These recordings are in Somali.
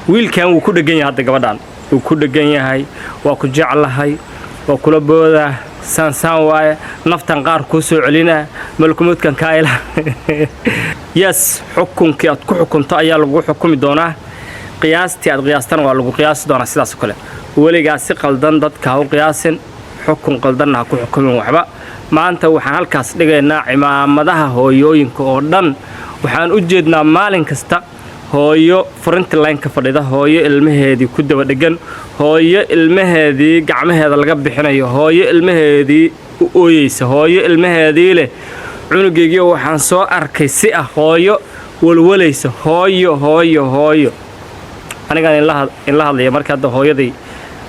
wiilkan wuu ku dhagan yahay hadda gabadhan wuu ku dhagan yahay waa ku jeclahay waa kula booda saan waaye naftan qaar ku soo celina malkumudkan ka ila yes xukunkii aad ku xukunto ayaa lagu xukumi doonaa qiyaastii aad qiyaastan waa lagu qiyaasi doonaa sidaas kale waligaa si qaldan dadka u qiyaasin xukun qaldanna ku xukumin waxba maanta waxaan halkaas dhigaynaa cimaamadaha hooyooyinka oo dhan waxaan u jeednaa maalin kasta hooyo frontline ka fadhida hooyo ilmaheedii ku daba dhagan hooyo ilmaheedii gacmaheeda laga bixinayo hooyo ilmaheedii u ooyeysa hooyo ilmaheedii leh cunugeygii waxaan soo arkay si ah hooyo walwalaysa hooyo aniga in la hadlaya marka hadda hooyadii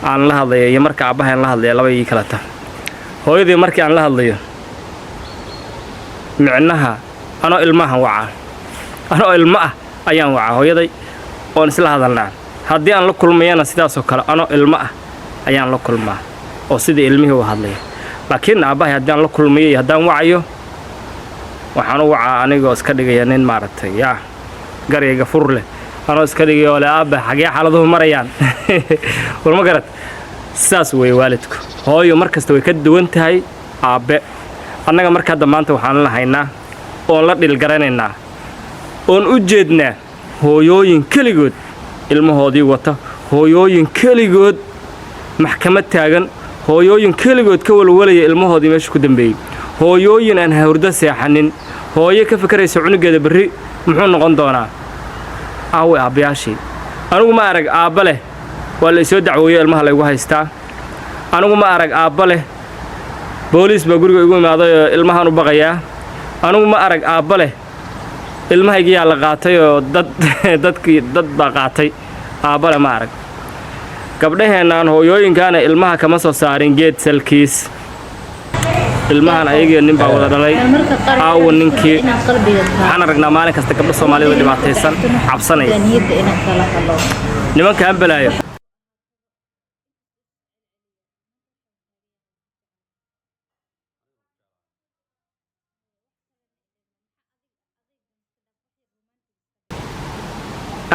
aan la hadlayo iyo marka aabaha aan la hadlayo laba ii kala taa hooyadii markii aan la hadlayo micnaha anoo ilmahan waca anoo ilma ah ayaan waca hooyaday oo isla hadalnaa haddii aan la kulmayana sidaas oo kale anoo ilma ah ayaan la kulmaa oo sidii ilmihii u hadlay laakiin aabaha haddii aan la kulmayo iyo haddaan wacayo waxaan u wacaa anigoo iska dhigaya nin maaragtay yaa garayga fur leh anoo iska dhigay oo le aabba xagee xaaladuhu marayaan war ma garad sidaas weeye waalidku hooyo markasta way ka duwan tahay aabbe annaga marka hadda maanta waxaan la haynaa oon la dhilgaranaynaa oon u jeednaa hooyooyin keligood ilmahoodii wata hooyooyin keligood maxkamad taagan hooyooyin keligood ka walwalaya ilmahoodii meesha ku dambeeyey hooyooyin aan hurdo seexanin hooyo ka fakaraysa cunugeeda berri muxuu noqon doonaa aawe aabbayaashii anigu ma arag aabba leh waa la isoo dacwooyo ilmaha laygu haystaa anigu ma arag aabba leh booliis baa guriga igu imaaday oo ilmahan u baqayaa anigu ma arag aabba leh ilmahaygiyaa la qaatay oo dad baa qaatay aabba leh ma arag gabdhaheennaan hooyooyinkaana ilmaha kama soo saarin geed salkiis ilmahan ayagii nin baa wada dhalay aawo ninkii waxaan aragnaa maalin kasta gabdho soomaalida dhibaataysan cabsanaya nimankaan balaayo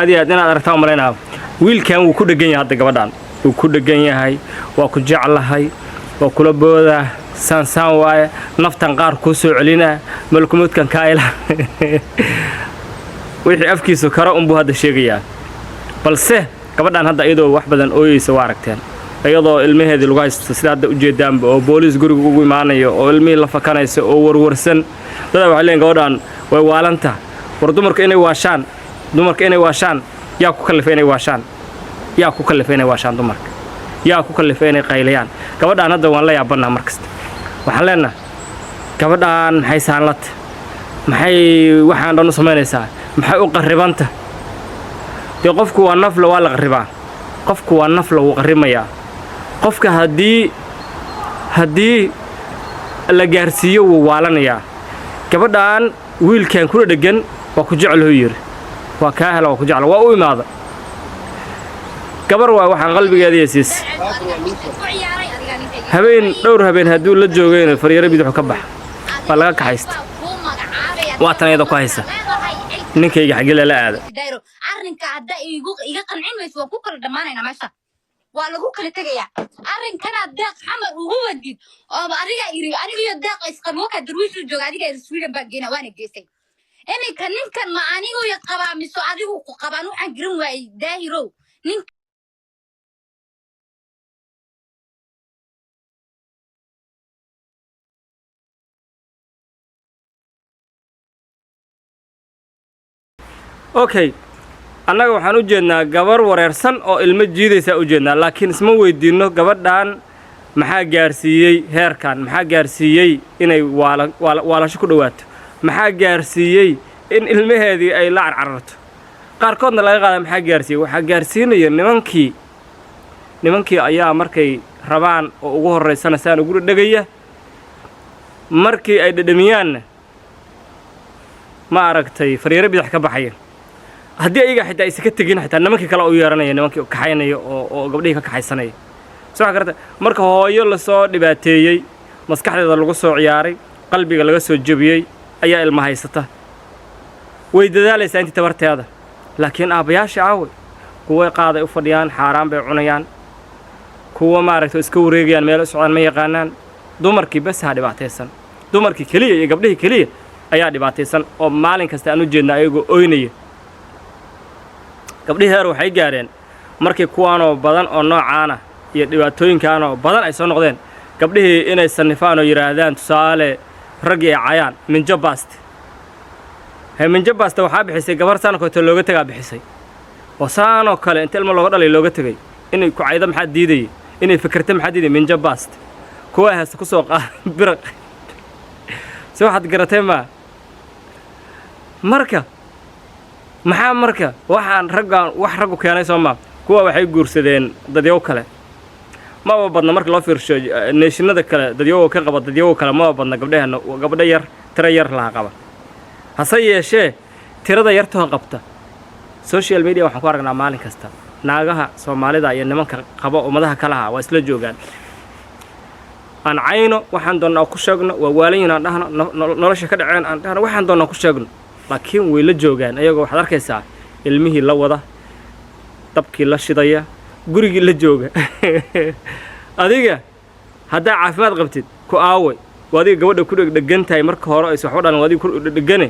aad inaad aragtaa umalaynaa wiilkan wuu ku dhagan yahay hadda gabadhan wuu ku dhagan yahay waa ku jeclahay waa kula booda saan waaye naftan qaar ku soo celina malkumudkan ka ila wixii afkiisu karo buu hadda sheegayaa balse gabadhan hadda iyadoo wax badan ooyeysa waa aragteen iyadoo ilmaheedii lagu haysto sida hadda u jeedaanba oo booliis guriga ugu imaanayo oo ilmihii la fakanaysa oo warwarsan dada waxay leeyihiin gabadhan way waalanta war dumarka inay waashaan yaa ku kallifay inay waashaan dumarka yaa ku kallifay inay qaylayaan gabadhan hadda waan la yaabannaa markasta waxaan leenahay gabadhan maxay saanlata maxay waxaan dhan u samaynaysaa maxay u qarribanta dee qofku waa nafla waa la qarribaa qofku waa nafla wuu qarrimayaa qofka haddii la gaarsiiyo wuu waalanayaa gabadhan wiilkan kula dhagan waa ku jecluu yiri waa kaa hela waa ku jecla waa u imaada gabar waa waxaan qalbigeeda yeesiis dhowr habeen hadduu la joogayna faryaro bidixu ka baxa waa laga kaxaysta waa tan iyada ku haysa ninkayga xagila la aada arrinka hadda iga qancin mayso waa ku kala dhamaanayna meesha waa lagu kala tegayaa arrinkana deeq xamar ugu wadid oo adiga iyo deeq isqabo ka darwiishu jooga adiga Sweden baa geena waana geesay iminka ninkan ma anigu ya qabaa miso adigu ku qabaan waxaan garan waayay daahirow nin okay annaga waxaan u jeednaa gabar wareersan oo ilmo jiidaysa u jeednaa laakiin isma weydiino gabadhan maxaa gaarsiiyay heerkan maxaa gaarsiiyay inay waalasho ku dhawaato maxaa gaarsiiyay in ilmaheedii ay la carcararto qaarkoodna laga qaada maxaa gaarsiiyay waxaa gaarsiinaya nimankii ayaa markay rabaan oo ugu horeysana saan ugu dhagaya markii ay dhadhamiyaanna ma aragtay fariiro bidax ka baxaya haddii ayaga xitaa aysan ka tegin xitaa nimankii kale u yeeranaya nimankii kaxaynaya oo gabdhihii ka kaxaysanaya soo karta marka hooyo la soo dhibaateeyay maskaxdeeda lagu soo ciyaaray qalbiga laga soo jabiyay ayaa ilma haysata way dadaalaysaa intii tabarteeda laakiin aabayaasha caawi kuwa qaaday u fadhiyaan xaaraan bay cunayaan kuwa maaragtay iska wareegayaan meel socdaan ma yaqaanaan dumarkii bas ha dhibaataysan dumarkii kaliya iyo gabdhihii kaliya ayaa dhibaataysan oo maalin kasta aan u jeednaa ayagoo ooynaya gabdhihii heer waxay gaareen markii kuwaanoo badan oo noocaana iyo dhibaatooyinkaanoo badan ay soo noqdeen gabdhihii inay sannifaan oo yidhaahdaan tusaale raggii ay cayaan minjo baaste minjo baaste waxaa bixisay gabar saankoota looga tagaa bixisay oo saanoo kale inta ilmo looga dhalay looga tegay inay ku cayda maxaa diidayay inay fikirta maxaa diidayay minjo baaste kuwa heesta ku soo qaad biraq si waxaad garatay maa marka maxaa marka waxaan raggaan wax raggu keenay soo maa kuwa waxay guursadeen dadyow kale maba badna marka loo fiirsho neeshinada kale dadyow ka qaba dadyow kale maba badna gabdhaheena gabdha yar tira yar laha qaba hase yeeshee tirada yartoo qabta social media waxaan ku aragnaa maalin kasta naagaha Soomaalida iyo nimanka qaba ummadaha kalaha waa isla joogaan aan cayno waxaan doonaa ku sheegno waa waalayna dhahno nolosha ka dhaceen aan dhahno waxaan doonaa ku sheegno laakiin way la joogaan ayagoo waxaad arkaysaa ilmihii la wada dabkii la shidaya gurigii la jooga adiga haddaa caafimaad qabtid ku aaway waa adiga gabadha ku dhegdhegantahay marka hore aysan waxba dhalan waa adiga ku dhegdhegane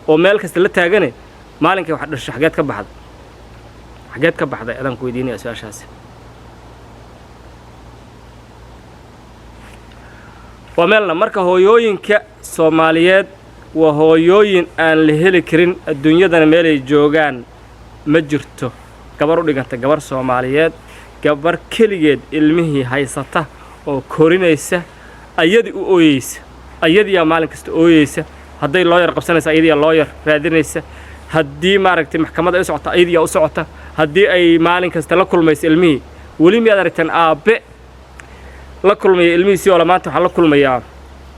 oo meel kasta la taagane maalinkii wax dhasho xageed ka baxday adaan ku weydiinaya su'aashaasi waa meelna marka hooyooyinka Soomaaliyeed waa hooyooyin aan la heli karin adduunyadana meelay joogaan ma jirto gabar u dhiganta gabar Soomaaliyeed gabar keligeed ilmihii haysata oo korinaysa ayadii u ooyeysa ayadii maalin kasta ooyeysa hadday lawyer qabsanaysa ayadii lawyer raadinaysa haddii maaragtay maxkamadda ay socota ayadii u socota haddii ay maalin kasta la kulmayso ilmihii weli miyaad aragtaan aabe la kulmaya ilmihiisii oo maanta waxaa la kulmayaa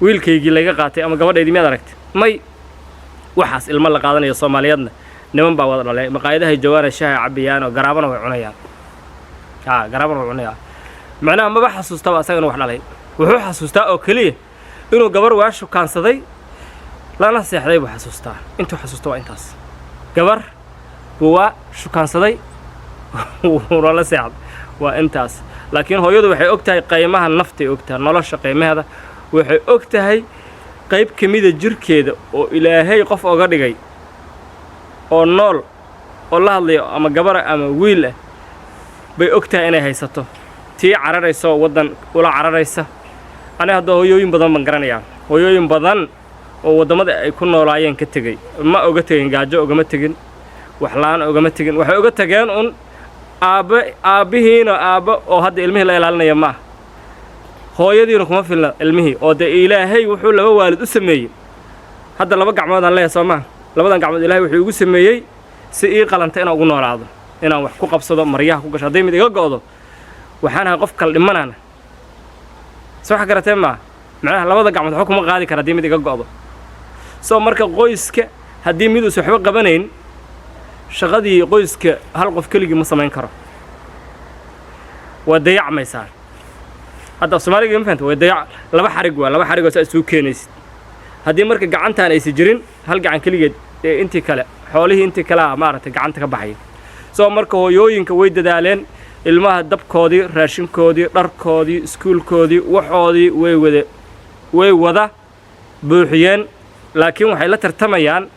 wiilkaygii laga qaatay ama gabadhaydii miyaad aragtay may waxaas ilmo la qaadanayo Soomaaliyeedna niman baa wada dhalay maqaayadaha joogaan shaaha cabiyaan oo garaabana way cunayaan garaabana way cunayaan macnaha ma xasuustaba asagana wax dhalay wuxuu xasuustaa oo kaliya inuu gabar waashu kaansaday lana seexday buu xasuustaa intuu xasuusto waa intaas gabar waa shukaansaday wuu la seexday waa intaas laakiin hooyadu waxay ogtahay qiimaha naftay ogtahay nolosha qiimaheeda waxay ogtahay qayb kamida jirkeeda oo Ilaahay qof oga dhigay oo nool oo la hadlayo ama gabar ama wiil ah bay ogtahay inay haysato tii cararayso wadan ula cararaysa ana hadda hooyooyin badan baan garanayaa hooyooyin badan oo wadamada ay ku noolaayeen ka tagay ma oga tagin gaajo ogama tagin wax laan ogama tagin waxay oga tageen un aabihiina oo hadda ilmihii la ilaalinaya ma hooyadiina kuma filna ilmihii oo de Ilaahay wuxuu laba waalid u sameeyay hadda laba gacmood aan leeyahay Soomaa labadan gacmood Ilaahay wuxuu ugu sameeyay si ii qalanta inaan ugu noolaado inaan wax ku qabsado maryaha ku gasho haday mid iga go'do waxaan ahay qof kala dhimanana soo wax garatay ma macnaha labada gacmood waxa kuma qaadi kara haday mid iga go'do soo marka qoyska haddii mid uu waxba qabanayn shaqadii qoyska hal qof keligii ma samayn karo waa dayacmaysaa hadda Soomaaliga ma fahanto waa dayac laba xarig oo saas u keenaysid haddii marka gacantaan aysan jirin hal gacan keligeed intii kale xoolihii intii kale maaragtay gacanta ka baxay soo marka hooyooyinka way dadaaleen ilmaha dabkoodii raashinkoodii dharkoodii iskuulkoodii waxoodii way wada buuxiyeen laakiin waxay la tartamayaan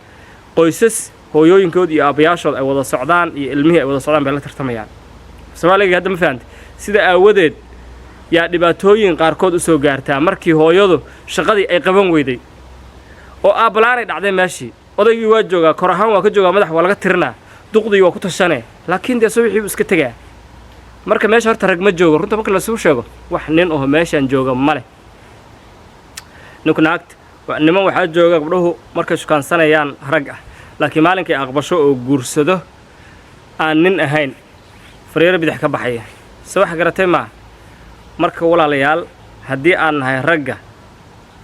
qoysas hooyooyinkood iyo aabayaashood ay wada socdaan iyo ilmihii ay wada socdaan bay la tartamayaan Soomaaliga hadda ma fahanto sida aawadeed yaa dhibaatooyin qaarkood u soo gaartaa markii hooyadu shaqadii ay qaban weyday oo aabalaanay dhacday meeshii odaygii waa joogaa kor ahaan waa ka joogaa madax waa laga tirinaa duqdii waa ku tashanay laakiin de soo wixii iska tagaa marka meesha horta rag ma joogo runta marka la soo sheego wax nin oo meeshan jooga male nuknaagt niman waxaa jooga gabdhuhu markay shukaansanayaan rag ah laakiin maalinkii aqbasho oo guursado aan nin ahayn fariiro bidix ka baxaya soo wax garatay ma marka walaalayaal haddii aan nahay ragga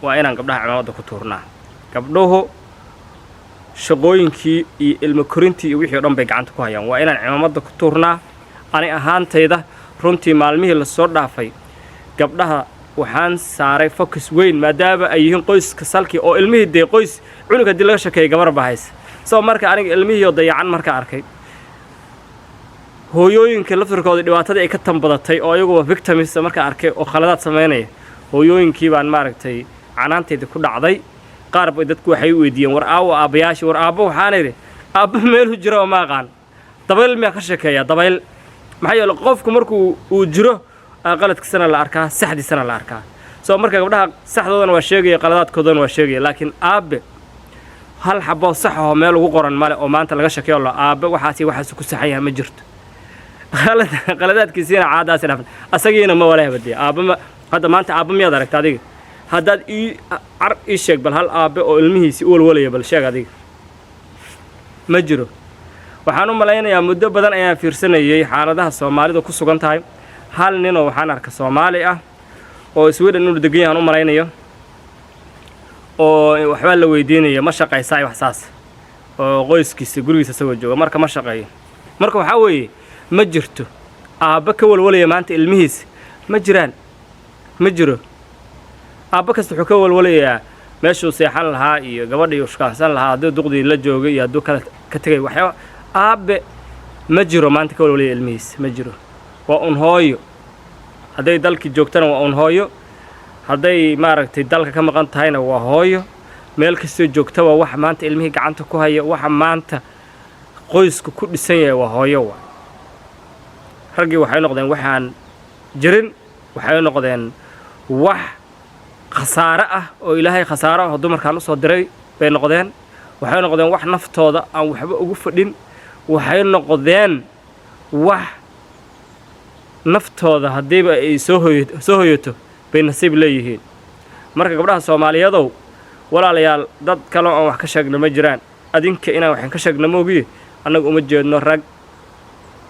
waa inaan gabdhaha cimaamada ku tuurnaa gabdhuhu shaqooyinkii iyo ilmo korintii iyo wixii dhan bay gacanta ku hayaan waa inaan cimaamada ku tuurnaa ani ahaantayda runtii maalmihii la soo dhaafay gabdhaha waxaan saaray focus weyn maadaama ay yihiin qoyska salkii oo ilmihii de qoys cunug hadii laga shakeeyay gabar bahaysa soo marka aniga ilmihii oo dayacan marka arkay hooyooyinka laftirkooda dhibaatada ay ka tanbadatay oo ayagu victims marka arkay oo khaladaad sameynaya hooyooyinkii baan maaragtay canaanteeda ku dhacday qaar bay dadku waxay weydiiyeen war aawo aabayaashii war aabbo waxaan idhi aabbo meelu jiro ma aqaan dabayl miyaa ka sheekeeya dabayl maxaa yeelay qofku markuu uu jiro qaladkiisana la arkaa saxdiisana la arkaa soo marka gabdhaha saxdoodana waa sheegaya qaladaadkoodana waa sheegaya laakiin aabe hal xabo sax oo meel ugu qoran male oo maanta laga shakeeyo la aabe waxaas ku saxaya ma jirto qaladaadkiisina caadaas dhaafan asagiina ma walaah badii aabe hadda maanta aabe miyaad aragtaa adiga haddaad ii sheeg bal hal aabe oo ilmihiisii u walwalaya bal sheeg adiga ma jiro waxaan u malaynayaa muddo badan ayaan fiirsanayay xaaladaha Soomaalidu ku sugan tahay hal nin oo waxaan arkaa Soomaali ah oo Sweden inuu degan yahay u malaynayo oo waxba la weydiinayo ma shaqaysaa wax saas oo qoyskiisa gurigiisa soo jooga marka ma shaqeeyo marka waxa weeye ma jirto aabba ka walwalaya maanta ilmihiisa ma jiraan ma jiro aabba kasta wuxuu ka walwalayaa meeshuu seexan lahaa iyo gabadhii uu shaqaysan lahaa haddii duqdii la joogay iyo hadduu kala ka tagay waxyaabo aabe ma jiro maanta ka walwalaya ilmihiisa ma jiro waa un hooyo hadday dalkii joogtana waa un hooyo hadday maaragtay dalka ka maqan tahayna waa hooyo meel kastoo joogta waa wax maanta ilmihii gacanta ku haya waxa maanta qoysku ku dhisan yahay waa hooyo waa raggii waxay noqdeen waxaan jirin waxay noqdeen wax khasaare ah oo ilaahay khasaare ah dumarkan u soo diray bay noqdeen waxay noqdeen wax naftooda aan waxba ugu fadhin waxay noqdeen wax naftooda hadiiba ay soo hoyato bay nasiib leeyihiin marka gabdhaha Soomaaliyeedow walaalayaal dad kale oo wax ka sheegna ma jiraan adinka inaan wax ka sheegna moogiye annagu uma jeedno rag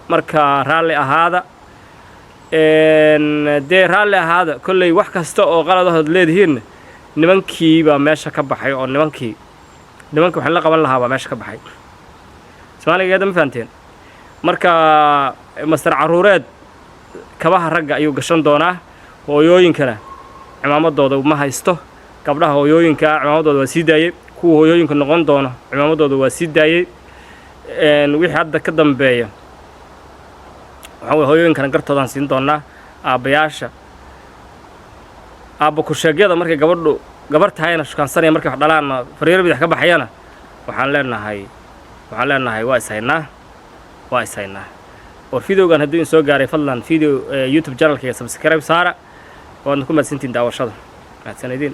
marka raalli ahaada dee raalli ahaada kolley wax kasta oo qaladahood leedihiin nimankii baa meesha ka baxay oo nimankii waxaan la qaban lahaa baa meesha ka baxay Soomaaliyeed ma fahanteen marka mastar caruureed kabaha ragga ayuu gashan doonaa hooyooyinkana cimaamadooda ma haysto gabdhaha hooyooyinka cimaamadooda waa sii daayay kuwa hooyooyinka noqon doona cimaamadooda waa sii daayay wixii hadda ka dambeeya waxaa hooyooyinkana gartoodan siin doonaa aabayaasha aabba ku sheegyada markay gabar tahayna shukaansanaya markay wax dhalaan fariir bidix ka baxayana waxaan leenahay waa ishaynaa oo videogan haddii soo gaaray fadlan video YouTube channelkayga subscribe saara waad ku mahadsantiin daawashada mahadsanidin